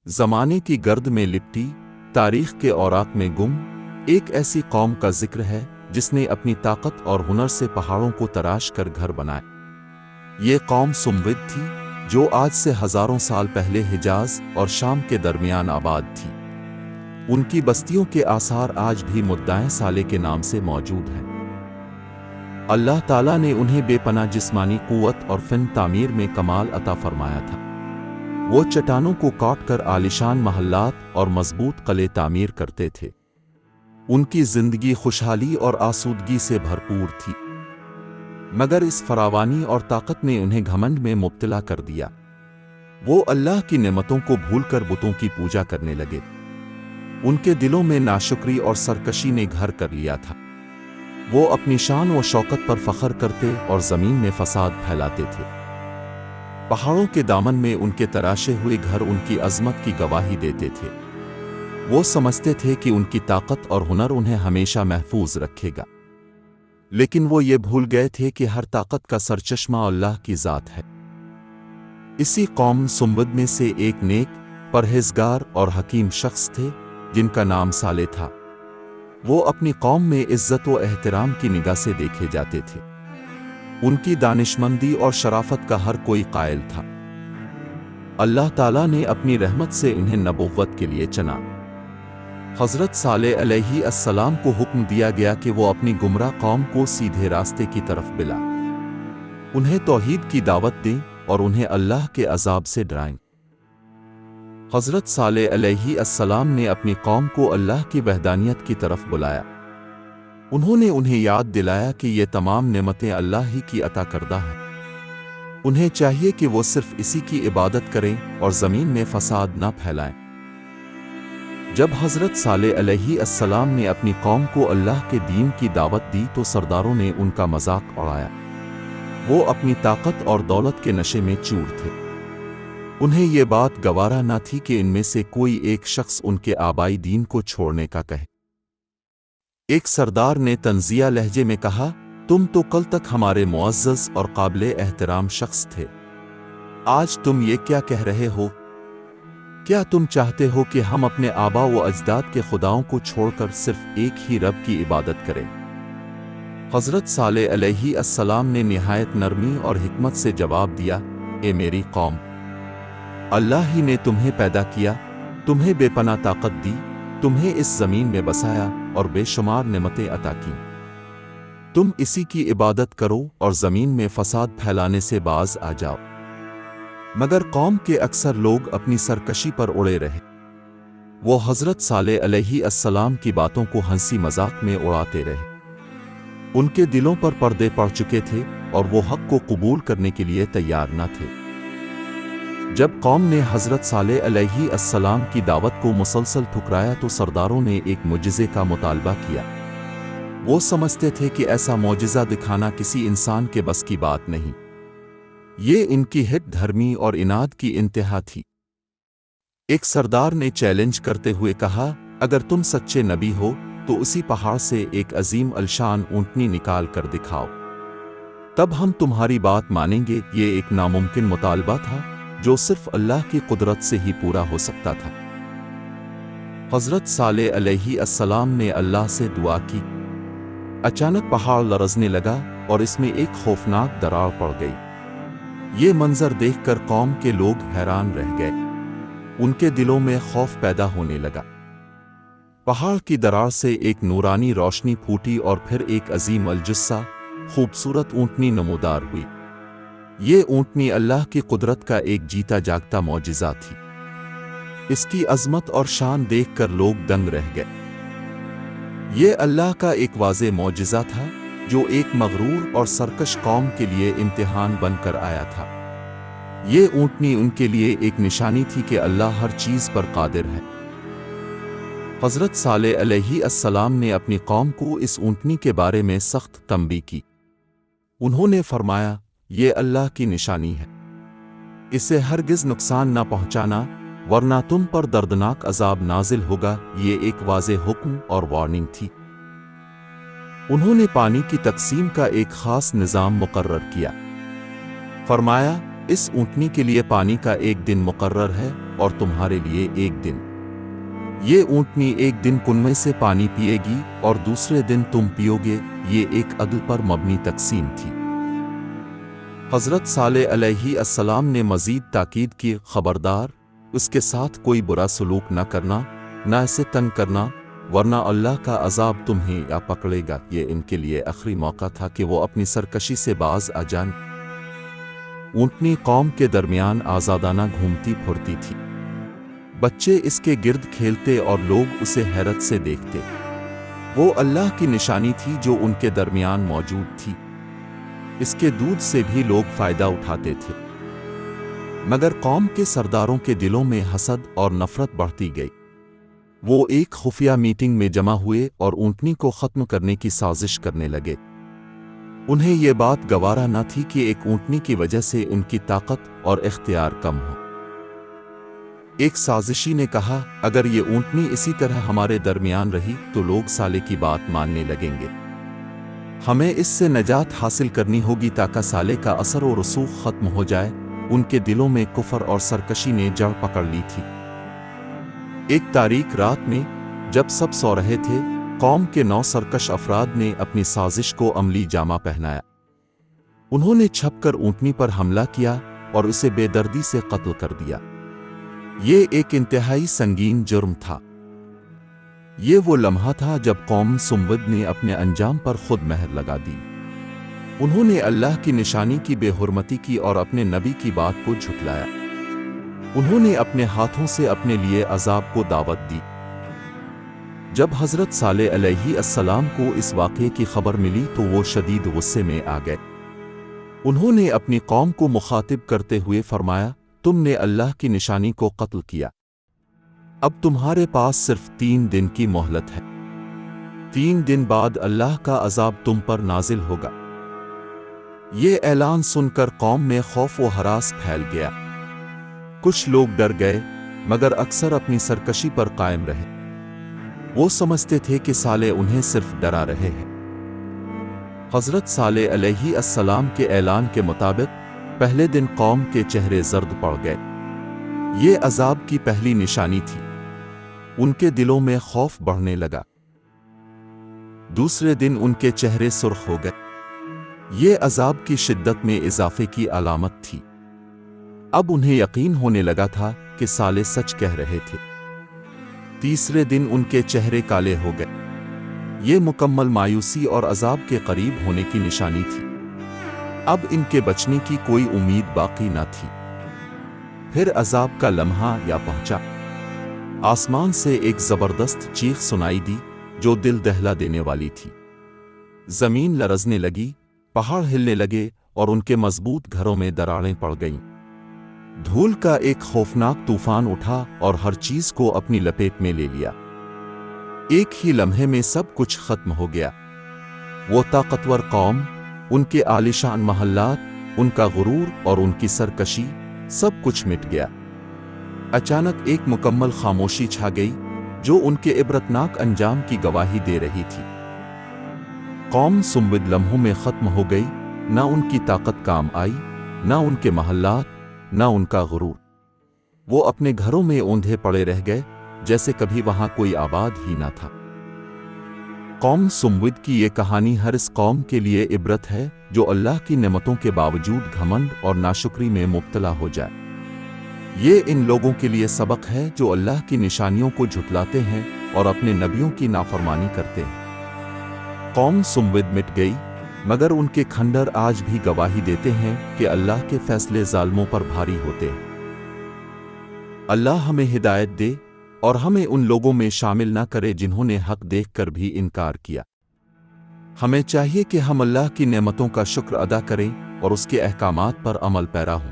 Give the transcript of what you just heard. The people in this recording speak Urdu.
زمانے کی گرد میں لپٹی، تاریخ کے اوراق میں گم، ایک ایسی قوم کا ذکر ہے جس نے اپنی طاقت اور ہنر سے پہاڑوں کو تراش کر گھر بنائے۔ یہ قوم سمود تھی جو آج سے ہزاروں سال پہلے حجاز اور شام کے درمیان آباد تھی۔ ان کی بستیوں کے آثار آج بھی مدائن صالح کے نام سے موجود ہیں۔ اللہ تعالیٰ نے انہیں بے پناہ جسمانی قوت اور فن تعمیر میں کمال عطا فرمایا تھا۔ وہ چٹانوں کو کاٹ کر عالیشان محلات اور مضبوط قلعے تعمیر کرتے تھے۔ ان کی زندگی خوشحالی اور آسودگی سے بھرپور تھی، مگر اس فراوانی اور طاقت نے انہیں گھمنڈ میں مبتلا کر دیا۔ وہ اللہ کی نعمتوں کو بھول کر بتوں کی پوجا کرنے لگے۔ ان کے دلوں میں ناشکری اور سرکشی نے گھر کر لیا تھا۔ وہ اپنی شان و شوکت پر فخر کرتے اور زمین میں فساد پھیلاتے تھے۔ پہاڑوں کے دامن میں ان کے تراشے ہوئے گھر ان کی عظمت کی گواہی دیتے تھے۔ وہ سمجھتے تھے کہ ان کی طاقت اور ہنر انہیں ہمیشہ محفوظ رکھے گا، لیکن وہ یہ بھول گئے تھے کہ ہر طاقت کا سرچشمہ اللہ کی ذات ہے۔ اسی قوم سمود میں سے ایک نیک، پرہیزگار اور حکیم شخص تھے جن کا نام صالح تھا۔ وہ اپنی قوم میں عزت و احترام کی نگاہ سے دیکھے جاتے تھے۔ ان کی دانشمندی اور شرافت کا ہر کوئی قائل تھا۔ اللہ تعالیٰ نے اپنی رحمت سے انہیں نبوت کے لیے چنا۔ حضرت صالح علیہ السلام کو حکم دیا گیا کہ وہ اپنی گمراہ قوم کو سیدھے راستے کی طرف بلائیں، انہیں توحید کی دعوت دیں اور انہیں اللہ کے عذاب سے ڈرائیں۔ حضرت صالح علیہ السلام نے اپنی قوم کو اللہ کی وحدانیت کی طرف بلایا۔ انہوں نے انہیں یاد دلایا کہ یہ تمام نعمتیں اللہ ہی کی عطا کردہ ہیں۔ انہیں چاہیے کہ وہ صرف اسی کی عبادت کریں اور زمین میں فساد نہ پھیلائیں۔ جب حضرت صالح علیہ السلام نے اپنی قوم کو اللہ کے دین کی دعوت دی تو سرداروں نے ان کا مذاق اڑایا۔ وہ اپنی طاقت اور دولت کے نشے میں چور تھے۔ انہیں یہ بات گوارا نہ تھی کہ ان میں سے کوئی ایک شخص ان کے آبائی دین کو چھوڑنے کا کہے۔ ایک سردار نے طنزیہ لہجے میں کہا، تم تو کل تک ہمارے معزز اور قابل احترام شخص تھے، آج تم یہ کیا کہہ رہے ہو؟ کیا تم چاہتے ہو کہ ہم اپنے آبا و اجداد کے خداؤں کو چھوڑ کر صرف ایک ہی رب کی عبادت کریں؟ حضرت صالح علیہ السلام نے نہایت نرمی اور حکمت سے جواب دیا، اے میری قوم، اللہ ہی نے تمہیں پیدا کیا، تمہیں بے پناہ طاقت دی، تمہیں اس زمین میں بسایا اور بے شمار نعمتیں عطا کیں۔ تم اسی کی عبادت کرو اور زمین میں فساد پھیلانے سے باز آ جاؤ۔ مگر قوم کے اکثر لوگ اپنی سرکشی پر اڑے رہے۔ وہ حضرت صالح علیہ السلام کی باتوں کو ہنسی مذاق میں اڑاتے رہے۔ ان کے دلوں پر پردے پڑ چکے تھے اور وہ حق کو قبول کرنے کے لیے تیار نہ تھے۔ جب قوم نے حضرت صالح علیہ السلام کی دعوت کو مسلسل ٹھکرایا تو سرداروں نے ایک معجزے کا مطالبہ کیا۔ وہ سمجھتے تھے کہ ایسا معجزہ دکھانا کسی انسان کے بس کی بات نہیں۔ یہ ان کی ہٹ دھرمی اور اناد کی انتہا تھی۔ ایک سردار نے چیلنج کرتے ہوئے کہا، اگر تم سچے نبی ہو تو اسی پہاڑ سے ایک عظیم الشان اونٹنی نکال کر دکھاؤ، تب ہم تمہاری بات مانیں گے۔ یہ ایک ناممکن مطالبہ تھا جو صرف اللہ کی قدرت سے ہی پورا ہو سکتا تھا۔ حضرت صالح علیہ السلام نے اللہ سے دعا کی۔ اچانک پہاڑ لرزنے لگا اور اس میں ایک خوفناک دراڑ پڑ گئی۔ یہ منظر دیکھ کر قوم کے لوگ حیران رہ گئے۔ ان کے دلوں میں خوف پیدا ہونے لگا۔ پہاڑ کی دراڑ سے ایک نورانی روشنی پھوٹی اور پھر ایک عظیم الجثہ، خوبصورت اونٹنی نمودار ہوئی۔ یہ اونٹنی اللہ کی قدرت کا ایک جیتا جاگتا معجزہ تھی۔ اس کی عظمت اور شان دیکھ کر لوگ دنگ رہ گئے۔ یہ اللہ کا ایک واضح معجزہ تھا جو ایک مغرور اور سرکش قوم کے لیے امتحان بن کر آیا تھا۔ یہ اونٹنی ان کے لیے ایک نشانی تھی کہ اللہ ہر چیز پر قادر ہے۔ حضرت صالح علیہ السلام نے اپنی قوم کو اس اونٹنی کے بارے میں سخت تنبیہ کی۔ انہوں نے فرمایا، یہ اللہ کی نشانی ہے، اسے ہرگز نقصان نہ پہنچانا ورنہ تم پر دردناک عذاب نازل ہوگا۔ یہ ایک واضح حکم اور وارننگ تھی۔ انہوں نے پانی کی تقسیم کا ایک خاص نظام مقرر کیا۔ فرمایا، اس اونٹنی کے لیے پانی کا ایک دن مقرر ہے اور تمہارے لیے ایک دن۔ یہ اونٹنی ایک دن کنویں سے پانی پیے گی اور دوسرے دن تم پیو گے۔ یہ ایک عدل پر مبنی تقسیم تھی۔ حضرت صالح علیہ السلام نے مزید تاکید کی، خبردار، اس کے ساتھ کوئی برا سلوک نہ کرنا، نہ اسے تنگ کرنا، ورنہ اللہ کا عذاب تمہیں یا پکڑے گا۔ یہ ان کے لیے آخری موقع تھا کہ وہ اپنی سرکشی سے باز آ جائیں۔ اونٹنی قوم کے درمیان آزادانہ گھومتی پھرتی تھی۔ بچے اس کے گرد کھیلتے اور لوگ اسے حیرت سے دیکھتے۔ وہ اللہ کی نشانی تھی جو ان کے درمیان موجود تھی۔ اس کے دودھ سے بھی لوگ فائدہ اٹھاتے تھے۔ مگر قوم کے سرداروں کے دلوں میں حسد اور نفرت بڑھتی گئی۔ وہ ایک خفیہ میٹنگ میں جمع ہوئے اور اونٹنی کو ختم کرنے کی سازش کرنے لگے۔ انہیں یہ بات گوارا نہ تھی کہ ایک اونٹنی کی وجہ سے ان کی طاقت اور اختیار کم ہو۔ ایک سازشی نے کہا، اگر یہ اونٹنی اسی طرح ہمارے درمیان رہی تو لوگ صالح کی بات ماننے لگیں گے۔ ہمیں اس سے نجات حاصل کرنی ہوگی تاکہ صالح کا اثر و رسوخ ختم ہو جائے۔ ان کے دلوں میں کفر اور سرکشی نے جڑ پکڑ لی تھی۔ ایک تاریک رات میں جب سب سو رہے تھے، قوم کے 9 سرکش افراد نے اپنی سازش کو عملی جامہ پہنایا۔ انہوں نے چھپ کر اونٹنی پر حملہ کیا اور اسے بے دردی سے قتل کر دیا۔ یہ ایک انتہائی سنگین جرم تھا۔ یہ وہ لمحہ تھا جب قوم سمود نے اپنے انجام پر خود مہر لگا دی۔ انہوں نے اللہ کی نشانی کی بے حرمتی کی اور اپنے نبی کی بات کو جھٹلایا۔ انہوں نے اپنے ہاتھوں سے اپنے لیے عذاب کو دعوت دی۔ جب حضرت صالح علیہ السلام کو اس واقعے کی خبر ملی تو وہ شدید غصے میں آ گئے۔ انہوں نے اپنی قوم کو مخاطب کرتے ہوئے فرمایا، تم نے اللہ کی نشانی کو قتل کیا۔ اب تمہارے پاس صرف 3 دن کی مہلت ہے۔ 3 دن بعد اللہ کا عذاب تم پر نازل ہوگا۔ یہ اعلان سن کر قوم میں خوف و ہراس پھیل گیا۔ کچھ لوگ ڈر گئے، مگر اکثر اپنی سرکشی پر قائم رہے۔ وہ سمجھتے تھے کہ صالح انہیں صرف ڈرا رہے ہیں۔ حضرت صالح علیہ السلام کے اعلان کے مطابق پہلے دن قوم کے چہرے زرد پڑ گئے۔ یہ عذاب کی پہلی نشانی تھی۔ ان کے دلوں میں خوف بڑھنے لگا۔ دوسرے دن ان کے چہرے سرخ ہو گئے۔ یہ عذاب کی شدت میں اضافے کی علامت تھی۔ اب انہیں یقین ہونے لگا تھا کہ صالح سچ کہہ رہے تھے۔ تیسرے دن ان کے چہرے کالے ہو گئے۔ یہ مکمل مایوسی اور عذاب کے قریب ہونے کی نشانی تھی۔ اب ان کے بچنے کی کوئی امید باقی نہ تھی۔ پھر عذاب کا لمحہ یا پہنچا۔ آسمان سے ایک زبردست چیخ سنائی دی جو دل دہلا دینے والی تھی۔ زمین لرزنے لگی، پہاڑ ہلنے لگے اور ان کے مضبوط گھروں میں دراڑیں پڑ گئیں۔ دھول کا ایک خوفناک طوفان اٹھا اور ہر چیز کو اپنی لپیٹ میں لے لیا۔ ایک ہی لمحے میں سب کچھ ختم ہو گیا۔ وہ طاقتور قوم، ان کے عالیشان محلات، ان کا غرور اور ان کی سرکشی، سب کچھ مٹ گیا۔ اچانک ایک مکمل خاموشی چھا گئی جو ان کے عبرتناک انجام کی گواہی دے رہی تھی۔ قوم سمود لمحوں میں ختم ہو گئی، نہ ان کی طاقت کام آئی، نہ ان کے محلات، نہ ان کا غرور۔ وہ اپنے گھروں میں اوندھے پڑے رہ گئے جیسے کبھی وہاں کوئی آباد ہی نہ تھا۔ قوم سمود کی یہ کہانی ہر اس قوم کے لیے عبرت ہے جو اللہ کی نعمتوں کے باوجود گھمنڈ اور ناشکری میں مبتلا ہو جائے۔ یہ ان لوگوں کے لیے سبق ہے جو اللہ کی نشانیوں کو جھٹلاتے ہیں اور اپنے نبیوں کی نافرمانی کرتے ہیں۔ قوم سمود مٹ گئی، مگر ان کے کھنڈر آج بھی گواہی دیتے ہیں کہ اللہ کے فیصلے ظالموں پر بھاری ہوتے ہیں۔ اللہ ہمیں ہدایت دے اور ہمیں ان لوگوں میں شامل نہ کرے جنہوں نے حق دیکھ کر بھی انکار کیا۔ ہمیں چاہیے کہ ہم اللہ کی نعمتوں کا شکر ادا کریں اور اس کے احکامات پر عمل پیرا ہوں۔